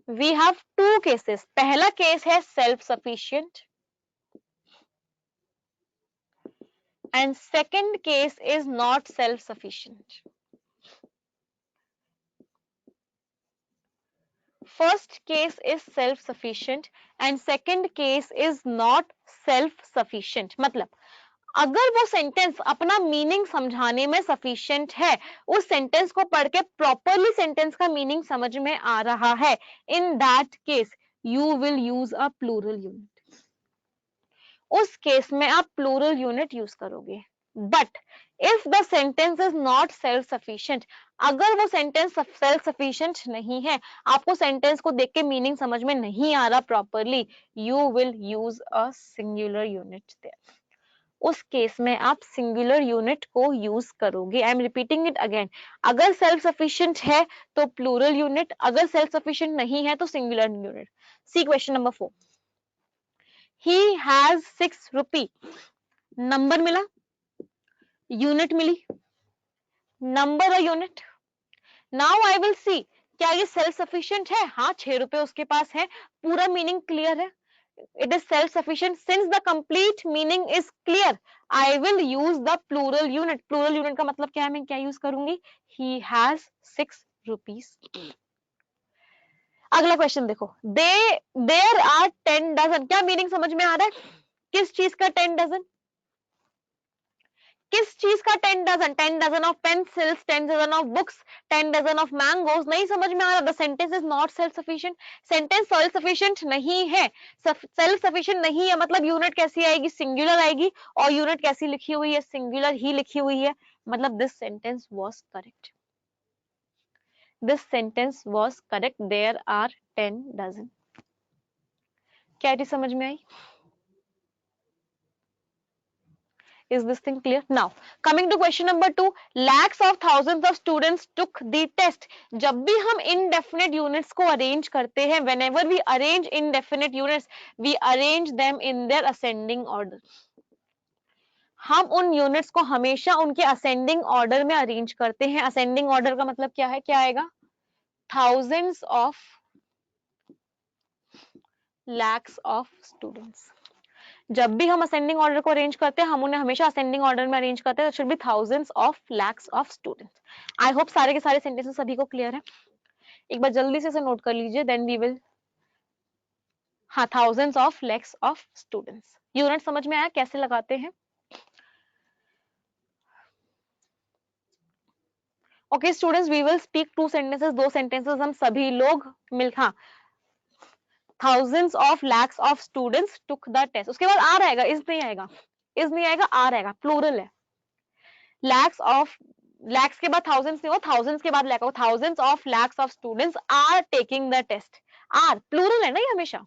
We have two cases. पहला केस है self sufficient and second case is not self sufficient. First case is self-sufficient and second case is not self-sufficient। मतलब अगर वो सेंटेंस अपना मीनिंग समझाने में सफिशिएंट है, उस सेंटेंस को पढ़ के प्रॉपरली सेंटेंस का मीनिंग समझ में आ रहा है, in that case you will use a plural unit. उस केस में आप प्लूरल यूनिट यूज करोगे। But if the sentence is not self sufficient, अगर वो सेंटेंस सेल्फ सफिशिएंट नहीं है, आपको सेंटेंस को देख के मीनिंग समझ में नहीं आ रहा properly, you will use a singular unit there. उस केस में आप सिंगुलर यूनिट को यूज करोगे। I am repeating it again. अगर सेल्फ सफिशिएंट है तो प्लूरल यूनिट, अगर सेल्फ सफिशिएंट नहीं है तो singular unit. See question number 4। He has 6 rupee. Number मिला, यूनिट मिली, नंबर और unit. Now I will see, क्या ये सेल्फ सफिशिएंट है? हाँ, 6 रुपए उसके पास है, पूरा मीनिंग क्लियर है। It is self sufficient. Since the complete meaning is clear, I will use the plural unit. Plural unit का मतलब क्या है? मैं क्या यूज करूंगी? He has 6 rupees. अगला क्वेश्चन देखो, देयर आर 10 डजन। क्या मीनिंग समझ में आ रहा है? किस चीज का 10 डजन? किस चीज का 10 dozen? 10 dozen of pencils, 10 dozen of books, 10 dozen of mangoes. नहीं समझ में आ रहा? The sentence is not self sufficient. Sentence self sufficient नहीं है। सेल्फ सफिशिएंट नहीं है मतलब यूनिट कैसी आएगी? सिंगुलर आएगी। और यूनिट कैसी लिखी हुई है? सिंगुलर ही लिखी हुई है। मतलब this sentence was correct. This sentence was correct. There are 10 dozen. क्या चीज समझ में आई? Is this thing clear? Now, coming to question number 2, lakhs of thousands of students took the test. जब भी हम indefinite units को arrange करते हैं, whenever we arrange indefinite units, we arrange them in their ascending order. हम उन units को हमेशा उनके असेंडिंग ऑर्डर में अरेंज करते हैं। असेंडिंग ऑर्डर का मतलब क्या है? क्या आएगा? thousands of lakhs of students। जब भी हम असेंडिंग ऑर्डर को अरेंज करते हैं, हम उन्हें हमेशा असेंडिंग ऑर्डर में अरेंज करते हैं। Should be thousands of lakhs of students. I hope सारे के सारे सेंटेंसेस सभी को क्लियर है। एक बार जल्दी से इसे नोट कर लीजिए, देन वी विल। हाँ, thousands of lakhs of students. Unit समझ में आया कैसे लगाते हैं? Okay students, we will speak 2 sentences, 2 sentences हम सभी लोग मिल, हाँ, thousands of lakhs of students took the test, उसके बाद आर आएगा, इज नहीं आएगा, इज नहीं आएगा, आर आएगा, प्लूरल है। lakhs of, lakhs के बाद thousands नहीं हो, thousands के बाद lakh हो, thousands of lakhs of students are taking the test, are plural है ना ये हमेशा।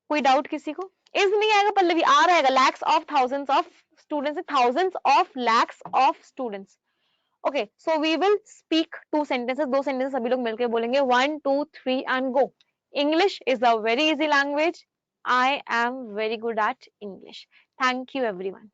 कोई डाउट किसी को? इज नहीं आएगा पल्लवी, आर आएगा, lakhs of thousands of students, thousands of lakhs of students। Okay so we will speak 2 sentences, 2 sentences सभी लोग मिलकर बोलेंगे, 1 2 3 and go. English is a very easy language, I am very good at English. Thank you everyone.